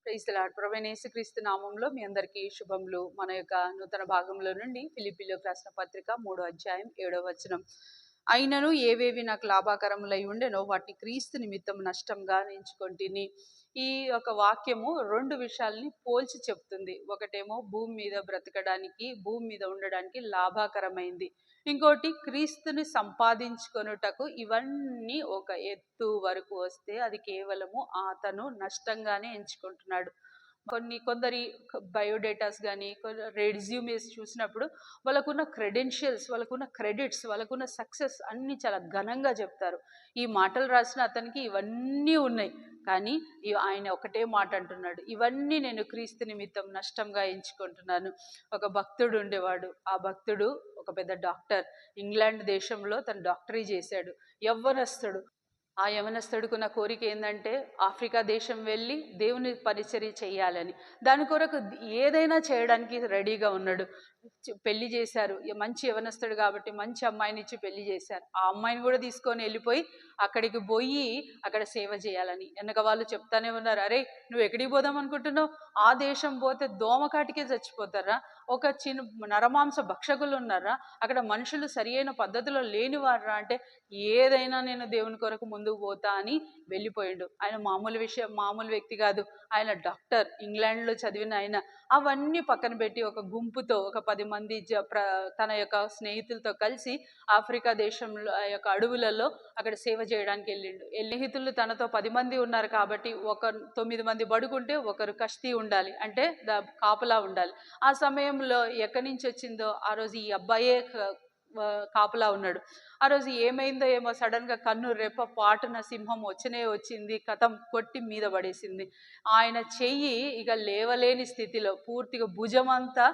Praise the lord. ప్రభువైన యేసుక్రీస్తు నామంలో మీ అందరికీ శుభములు. మన యొక్క నూతన భాగంలో నుండి ఫిలిప్పీయులకు రాసిన పత్రిక 3వ అధ్యాయం 7వ వచనం. అయినను ఏవేవి నాకు లాభకరములై ఉండెనో వాటిని క్రీస్తు నిమిత్తం నష్టంగా ఎంచుకొంటిని. ఈ యొక్క వాక్యము రెండు విషయాల్ని పోల్చి చెప్తుంది. ఒకటేమో భూమి మీద బ్రతకడానికి, భూమి మీద ఉండడానికి లాభకరమైంది. ఇంకోటి క్రీస్తుని సంపాదించుకొనుటకు ఇవన్నీ ఒక ఎత్తు వరకు వస్తే అది కేవలము అతను నష్టంగానే ఎంచుకుంటున్నాడు. కొందరి బయోడేటాస్ కానీ రెజ్యూమేస్ చూసినప్పుడు వాళ్ళకున్న క్రెడెన్షియల్స్, వాళ్ళకున్న క్రెడిట్స్, వాళ్ళకున్న సక్సెస్ అన్నీ చాలా ఘనంగా చెప్తారు. ఈ మాటలు రాసిన అతనికి ఇవన్నీ ఉన్నాయి, కానీ ఆయన ఒకటే మాట అంటున్నాడు, ఇవన్నీ నేను క్రీస్తు నిమిత్తం నష్టంగా ఎంచుకుంటున్నాను. ఒక భక్తుడు ఉండేవాడు. ఆ భక్తుడు ఒక పెద్ద డాక్టర్. ఇంగ్లాండ్ దేశంలో తను డాక్టరీ చేశాడు. యవ్వనస్తుడు. ఆ యవనస్తుడుకున్న కోరిక ఏంటంటే ఆఫ్రికా దేశం వెళ్ళి దేవుని పరిచర్య చేయాలని. దాని కొరకు ఏదైనా చేయడానికి రెడీగా ఉన్నాడు. పెళ్లి చేశారు. మంచి యవనస్తుడు కాబట్టి మంచి అమ్మాయిని ఇచ్చి పెళ్లి చేశారు. ఆ అమ్మాయిని కూడా తీసుకొని వెళ్ళిపోయి అక్కడికి పోయి అక్కడ సేవ చేయాలని. వెనక వాళ్ళు చెప్తానే ఉన్నారు, అరే నువ్వు ఎక్కడికి పోదాం అనుకుంటున్నావు? ఆ దేశం పోతే దోమకాటికే చచ్చిపోతారా? ఒక నరమాంస భక్షకులు ఉన్నారా? అక్కడ మనుషులు సరి అయిన పద్ధతిలో లేనివారా? అంటే ఏదైనా నేను దేవుని కొరకు ముందుకు పోతా అని వెళ్ళిపోయిండు. ఆయన మామూలు వ్యక్తి కాదు. ఆయన డాక్టర్, ఇంగ్లాండ్లో చదివిన ఆయన. అవన్నీ పక్కన పెట్టి ఒక గుంపుతో, ఒక 10 మంది తన యొక్క స్నేహితులతో కలిసి ఆఫ్రికా దేశంలో ఆ యొక్క అడవులలో అక్కడ సేవ చేయడానికి వెళ్ళిండు. స్నేహితులు తనతో 10 మంది ఉన్నారు కాబట్టి 9 మంది పడుకుంటే ఒకరు కస్తీ ఉండాలి, అంటే కాపలా ఉండాలి. ఆ సమయంలో ఎక్కడి నుంచి వచ్చిందో ఆ రోజు ఈ అబ్బాయే కాపలా ఉన్నాడు. ఆ రోజు ఏమైందో ఏమో, సడన్ గా కన్ను రెప్ప పాటున సింహం వచ్చింది, కథం కొట్టి మీద పడేసింది. ఆయన చెయ్యి ఇక లేవలేని స్థితిలో పూర్తిగా భుజమంతా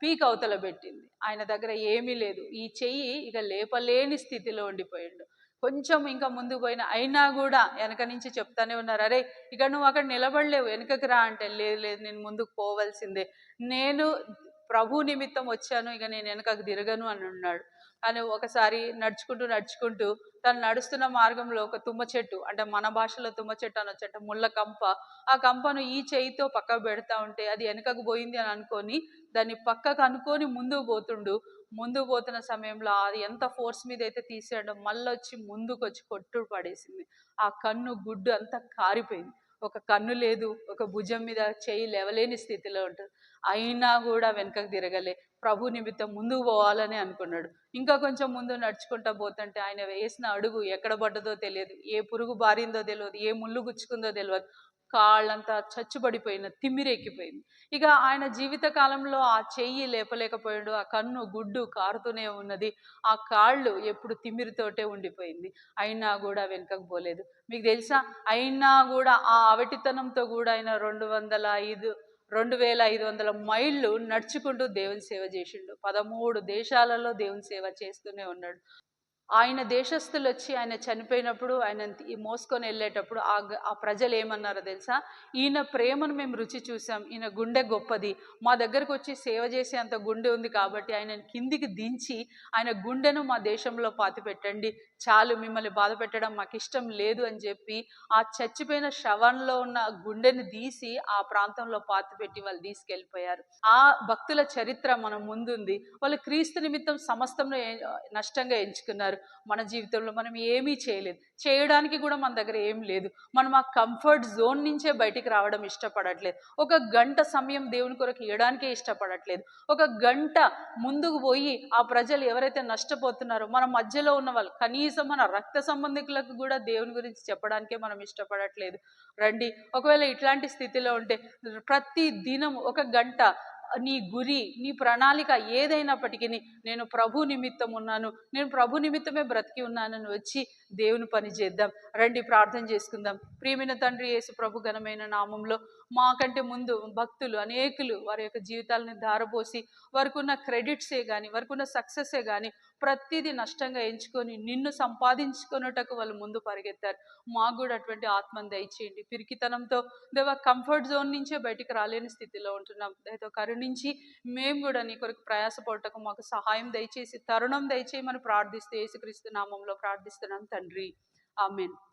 పీక్ అవతల పెట్టింది. ఆయన దగ్గర ఏమీ లేదు. ఈ చెయ్యి ఇక లేపలేని స్థితిలో ఉండిపోయిండు. కొంచెం ఇంకా ముందుకు పోయినా అయినా కూడా వెనక నుంచి చెప్తానే ఉన్నారు, అరే ఇక నువ్వు అక్కడ నిలబడలేవు, వెనుకకి రా అంటే, లేదు నేను ముందుకు పోవలసిందే, నేను ప్రభు నిమిత్తం వచ్చాను, ఇక నేను వెనకకు తిరగను అని ఉన్నాడు. అని ఒకసారి నడుచుకుంటూ తను నడుస్తున్న మార్గంలో ఒక తుమ్మ చెట్టు, అంటే మన భాషలో తుమ్మ చెట్టు అనొచ్చు, అంటే ముళ్ళ కంప. ఆ కంపను ఈ చేయితో పక్కకు పెడతా ఉంటే అది వెనకకు పోయింది అని అనుకొని దాన్ని పక్కకు అనుకొని ముందుకు పోతున్న సమయంలో అది ఎంత ఫోర్స్ మీద అయితే తీసాడో మళ్ళొచ్చి ముందుకు వచ్చి కొట్టు పడేసింది. ఆ కన్ను గుడ్డు అంతా కారిపోయింది. ఒక కన్ను లేదు, ఒక భుజం మీద చేయి లేవలేని స్థితిలో ఉంటుంది. అయినా కూడా వెనకకు తిరగలే. ప్రభు నిమిత్తం ముందుకు పోవాలని అనుకున్నాడు. ఇంకా కొంచెం ముందు నడుచుకుంటా పోతుంటే ఆయన వేసిన అడుగు ఎక్కడ పడ్డదో తెలియదు, ఏ పురుగు బారిందో తెలియదు, ఏ ముళ్ళు గుచ్చుకుందో తెలియదు. కాళ్ళంతా చచ్చుబడిపోయిన తిమ్మిరెక్కిపోయింది. ఇక ఆయన జీవిత కాలంలో ఆ చెయ్యి లేపలేకపోయాడు. ఆ కన్ను గుడ్డు కారుతూనే ఉన్నది. ఆ కాళ్ళు ఎప్పుడు తిమ్మిరితోటే ఉండిపోయింది. అయినా కూడా వెనుకకు పోలేదు. మీకు తెలుసా, అయినా కూడా ఆ అవటితనంతో కూడా ఆయన 2500 మైళ్ళు నడుచుకుంటూ దేవుని సేవ చేసిండు. 13 దేశాలలో దేవుని సేవ చేస్తూనే ఉన్నాడు. ఆయన దేశస్తులు వచ్చి ఆయన చనిపోయినప్పుడు ఆయన మోసుకొని వెళ్ళేటప్పుడు ఆ ప్రజలు ఏమన్నారో తెలుసా, ఈయన ప్రేమను మేము రుచి చూసాం, ఈయన గుండె గొప్పది, మా దగ్గరకు వచ్చి సేవ చేసే అంత గుండె ఉంది కాబట్టి ఆయన కిందికి దించి ఆయన గుండెను మా దేశంలో పాతి పెట్టండి, చాలు, మిమ్మల్ని బాధ పెట్టడం మాకు ఇష్టం లేదు అని చెప్పి ఆ చచ్చిపోయిన శవంలో ఉన్న గుండెని తీసి ఆ ప్రాంతంలో పాతి పెట్టి వాళ్ళు తీసుకెళ్ళిపోయారు. ఆ భక్తుల చరిత్ర మన ముందుంది. వాళ్ళు క్రీస్తు నిమిత్తం సమస్తం నష్టంగా ఎంచుకున్నారు. మన జీవితంలో మనం ఏమీ చేయడానికి కూడా మన దగ్గర ఏం లేదు. మనం ఆ కంఫర్ట్ జోన్ నుంచే బయటికి రావడం ఇష్టపడట్లేదు. ఒక గంట సమయం దేవుని కొరకు ఇవ్వడానికే ఇష్టపడట్లేదు. ఒక గంట ముందుకు పోయి ఆ ప్రజలు ఎవరైతే నష్టపోతున్నారో మన మధ్యలో ఉన్న వాళ్ళు, కనీసం మన రక్త సంబంధికులకు కూడా దేవుని గురించి చెప్పడానికే మనం ఇష్టపడట్లేదు. రండి, ఒకవేళ ఇట్లాంటి స్థితిలో ఉంటే ప్రతి దినం ఒక గంట నీ గురి, నీ ప్రణాళిక ఏదైనప్పటికీ నేను ప్రభు నిమిత్తం ఉన్నాను, నేను ప్రభు నిమిత్తమే బ్రతికి ఉన్నానని వచ్చి దేవుని పని చేద్దాం. రండి, ప్రార్థన చేసుకుందాం. ప్రియమైన తండ్రి యేసు ప్రభు ఘనమైన నామంలో మాకంటే ముందు భక్తులు అనేకులు వారి యొక్క జీవితాలను ధారపోసి వారికి ఉన్న క్రెడిట్సే కానీ, వారికి ఉన్న సక్సెస్సే కానీ ప్రతిదీ నష్టంగా ఎంచుకొని నిన్ను సంపాదించుకున్నటకు వాళ్ళు ముందు పరిగెత్తారు. మాకు కూడా అటువంటి ఆత్మను దయచేయండి. పిరికితనంతో దేవా కంఫర్ట్ జోన్ నుంచే బయటికి రాలేని స్థితిలో ఉంటున్నాం. దయతో కరుణించి మేము కూడా నీ కొరకు ప్రయాసపడటకు మాకు సహాయం దయచేసి తరుణం దయచేయమని ప్రార్థిస్తూ యేసుక్రీస్తు నామంలో ప్రార్థిస్తున్నాం తండ్రి. ఆమేన్.